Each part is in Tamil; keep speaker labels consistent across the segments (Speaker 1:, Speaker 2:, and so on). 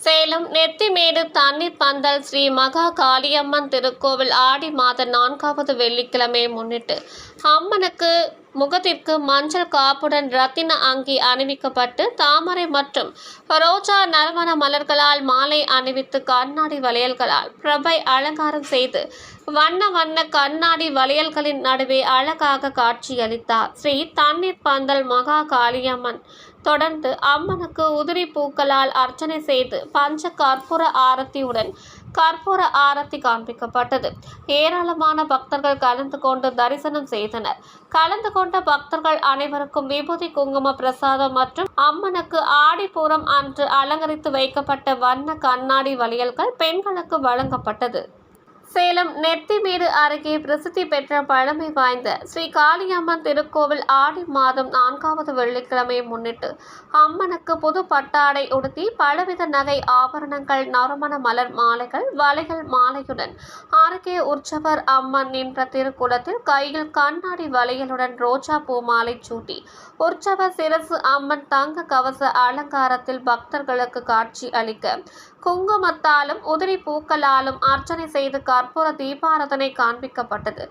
Speaker 1: சேலம் நெத்திமேடு தண்ணீர் பந்தல் ஸ்ரீ மகா காளியம்மன் திருக்கோவில் ஆடி மாத 4வது வெள்ளிக்கிழமையை முன்னிட்டு அம்மனுக்கு முகத்திற்கு மஞ்சள் காப்புடன் ரத்தின அங்கி அணிவிக்கப்பட்டு தாமரை மற்றும் ரோஜா நறுமண மலர்களால் மாலை அணிவித்து கண்ணாடி வளையல்களால் பிரபை அலங்காரம் செய்து வண்ண வண்ண கண்ணாடி வளையல்களின் நடுவே அழகாக காட்சியளித்தார் ஸ்ரீ தண்ணீர் பந்தல் மகா காளியம்மன். தொடர்ந்து அம்மனுக்கு உதிரி பூக்களால் அர்ச்சனை செய்து பஞ்ச கற்பூர ஆரத்தியுடன் கற்பூர ஆரத்தி காண்பிக்கப்பட்டது. ஏராளமான பக்தர்கள் கலந்து கொண்டு தரிசனம் செய்தனர். கலந்து கொண்ட பக்தர்கள் அனைவருக்கும் விபூதி குங்கும பிரசாதம் மற்றும் அம்மனுக்கு ஆடிப்பூரம் அன்று அலங்கரித்து வைக்கப்பட்ட வண்ண கண்ணாடி வளையல்கள் பெண்களுக்கு வழங்கப்பட்டது. சேலம் நெத்திமேடு அருகே பிரசித்தி பெற்ற பழமை வாய்ந்த ஸ்ரீ காளியம்மன் திருக்கோவில் ஆடி மாதம் 4வது வெள்ளிக்கிழமையை முன்னிட்டு அம்மனுக்கு புது பட்டாடை உடுத்தி பலவித நகை ஆபரணங்கள் நறுமண மலர் மாலைகள் வளையல் மாலையுடன் அருகே உற்சவர் அம்மன் நின்ற திருக்குளத்தில் கையில் கண்ணாடி வளையலுடன் ரோஜா பூ மாலை சூட்டி உற்சவர் சிரசு அம்மன் தங்க கவச அலங்காரத்தில் பக்தர்களுக்கு காட்சி அளிக்க குங்குமத்தாலும் உதிரி பூக்களாலும் அர்ச்சனை செய்து கற்பூர தீபாராதனை காண்பிக்கப்பட்டது.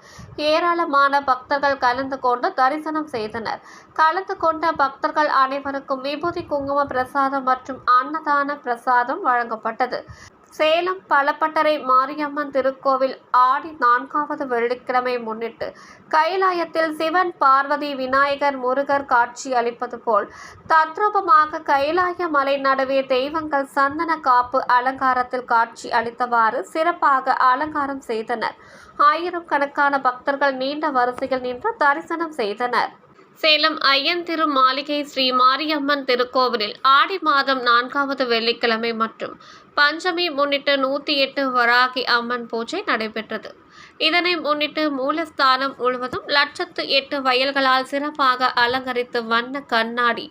Speaker 1: ஏராளமான பக்தர்கள் கலந்து கொண்டு தரிசனம் செய்தனர். கலந்து கொண்ட பக்தர்கள் அனைவருக்கும் விபூதி குங்கும பிரசாதம் மற்றும் அன்னதான பிரசாதம் வழங்கப்பட்டது. சேலம் பலப்பட்டறை மாரியம்மன் திருக்கோவில் ஆடி 4வது வெள்ளிக்கிழமை முன்னிட்டு கைலாயத்தில் சிவன் பார்வதி விநாயகர் முருகர் காட்சி அளிப்பது போல் தத்ரூபமாக கைலாய மலை நடுவே தெய்வங்கள் சந்தன காப்பு அலங்காரத்தில் காட்சி அளித்தவாறு சிறப்பாக அலங்காரம் செய்தனர். ஆயிரக்கணக்கான பக்தர்கள் நீண்ட வரிசையில் நின்று தரிசனம் செய்தனர். சேலம் ஐயன் திரு மாளிகை ஸ்ரீ மாரியம்மன் திருக்கோவிலில் ஆடி மாதம் 4வது வெள்ளிக்கிழமை மற்றும் பஞ்சமி முன்னிட்டு 108 வராகி அம்மன் பூஜை நடைபெற்றது. இதனை முன்னிட்டு மூலஸ்தானம் முழுவதும் 108 வயல்களால் சிறப்பாக அலங்கரித்து வண்ண கண்ணாடி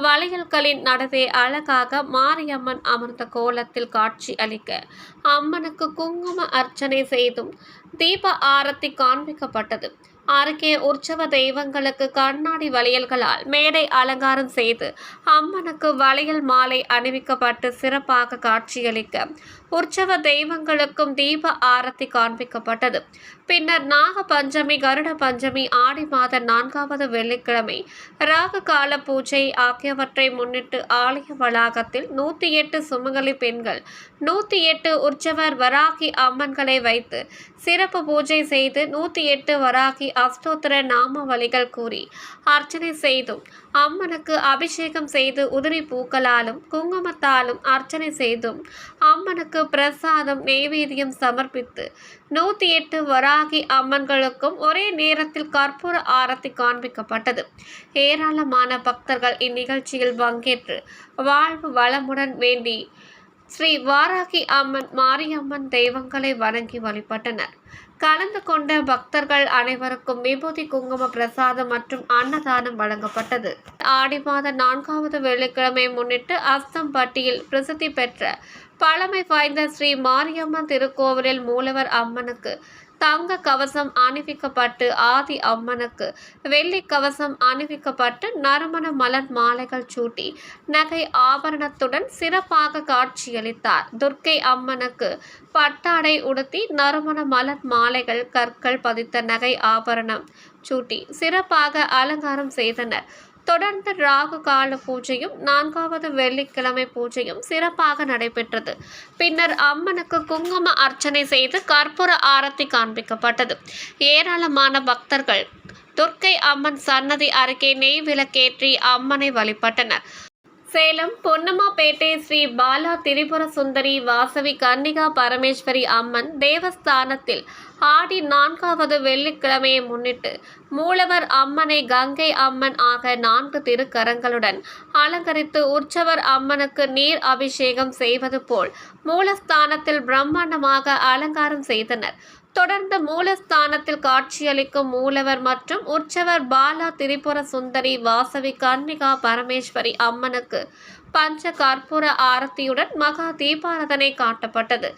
Speaker 1: வளையல்களின் நடுவே அழகாக மாரியம்மன் அமர்ந்த கோலத்தில் காட்சி அளிக்க அம்மனுக்கு குங்கும அர்ச்சனை செய்தும் தீப ஆரத்தி காண்பிக்கப்பட்டது. அருகே உற்சவ தெய்வங்களுக்கு கண்ணாடி வளையல்களால் மேடை அலங்காரம் செய்து அம்மனுக்கு வளையல் மாலை அணிவிக்கப்பட்டு சிறப்பாக காட்சியளிக்க உற்சவ தெய்வங்களுக்கும் தீப ஆரத்தி காண்பிக்கப்பட்டது. பின்னர் நாக பஞ்சமி கருட பஞ்சமி ஆடி மாத 4வது வெள்ளிக்கிழமை ராகு கால பூஜை ஆகியவற்றை முன்னிட்டு ஆலய வளாகத்தில் 108 சுமங்கலி பெண்கள் 108 உற்சவர் வராகி அம்மன்களை வைத்து சிறப்பு பூஜை செய்து 108 வராகி அஷ்டோத்திர நாமவலிகள் கூறி அர்ச்சனை செய்தும் அம்மனுக்கு அபிஷேகம் செய்து உதிரி பூக்களாலும் குங்குமத்தாலும் அர்ச்சனை செய்தும் அம்மனுக்கு பிரசாதம் நெய்வேத்தியம் சமர்ப்பித்து 108 வராகி அம்மன்களுக்கும் ஒரே நேரத்தில் கற்பூர ஆரத்தி காண்பிக்கப்பட்டது. ஏராளமான பக்தர்கள் இந்நிகழ்ச்சியில் பங்கேற்று வாழ்வு வளமுடன் வேண்டி ஸ்ரீ வாராகி அம்மன் மாரியம்மன் தெய்வங்களை வணங்கி வழிபட்டனர். கலந்து கொண்ட பக்தர்கள் அனைவருக்கும் விபூதி குங்கும பிரசாதம் மற்றும் அன்னதானம் வழங்கப்பட்டது. ஆடி மாத 4வது வெள்ளிக்கிழமை முன்னிட்டு அஸ்தம்பட்டியில் பிரசித்தி பெற்ற பழமை வாய்ந்த ஸ்ரீ மாரியம்மன் திருக்கோவிலில் மூலவர் அம்மனுக்கு தங்க கவசம் அணிவிக்கப்பட்டு ஆதி அம்மனுக்கு வெள்ளி கவசம் அணிவிக்கப்பட்டு நறுமண மலர் மாலைகள் சூட்டி நகை ஆபரணத்துடன் சிறப்பாக காட்சியளித்தார். துர்க்கை அம்மனுக்கு பட்டாடை உடுத்தி நறுமண மலர் மாலைகள் கற்கள் பதித்த நகை ஆபரணம் சூட்டி சிறப்பாக அலங்காரம் செய்தனர். தொடர்ந்து ராகு கால பூஜையும் 4வது வெள்ளிக்கிழமை பூஜையும் சிறப்பாக நடைபெற்றது. பின்னர் அம்மனுக்கு குங்கும அர்ச்சனை செய்து கற்பூர ஆரத்தி காண்பிக்கப்பட்டது. ஏராளமான பக்தர்கள் துர்க்கை அம்மன் சன்னதி அருகே நெய் விளக்கேற்றி அம்மனை வழிபட்டனர். சேலம் பொன்னம்மாபேட்டை ஸ்ரீ பாலா திரிபுர சுந்தரி வாசவி கன்னிகா பரமேஸ்வரி அம்மன் தேவஸ்தானத்தில் ஆடி 4வது வெள்ளிக்கிழமையை முன்னிட்டு மூலவர் அம்மனை கங்கை அம்மன் ஆக 4 திருக்கரங்களுடன் அலங்கரித்து உற்சவர் அம்மனுக்கு நீர் அபிஷேகம் செய்வது போல் மூலஸ்தானத்தில் பிரம்மாண்டமாக அலங்காரம் செய்தனர். தொடர்ந்து மூலஸ்தானத்தில் காட்சியளிக்கும் மூலவர் மற்றும் உற்சவர் பாலா திரிபுர சுந்தரி வாசவி கன்னிகா பரமேஸ்வரி அம்மனுக்கு பஞ்ச கற்பூர ஆரத்தியுடன் மகா தீபாராதனை காட்டப்பட்டது.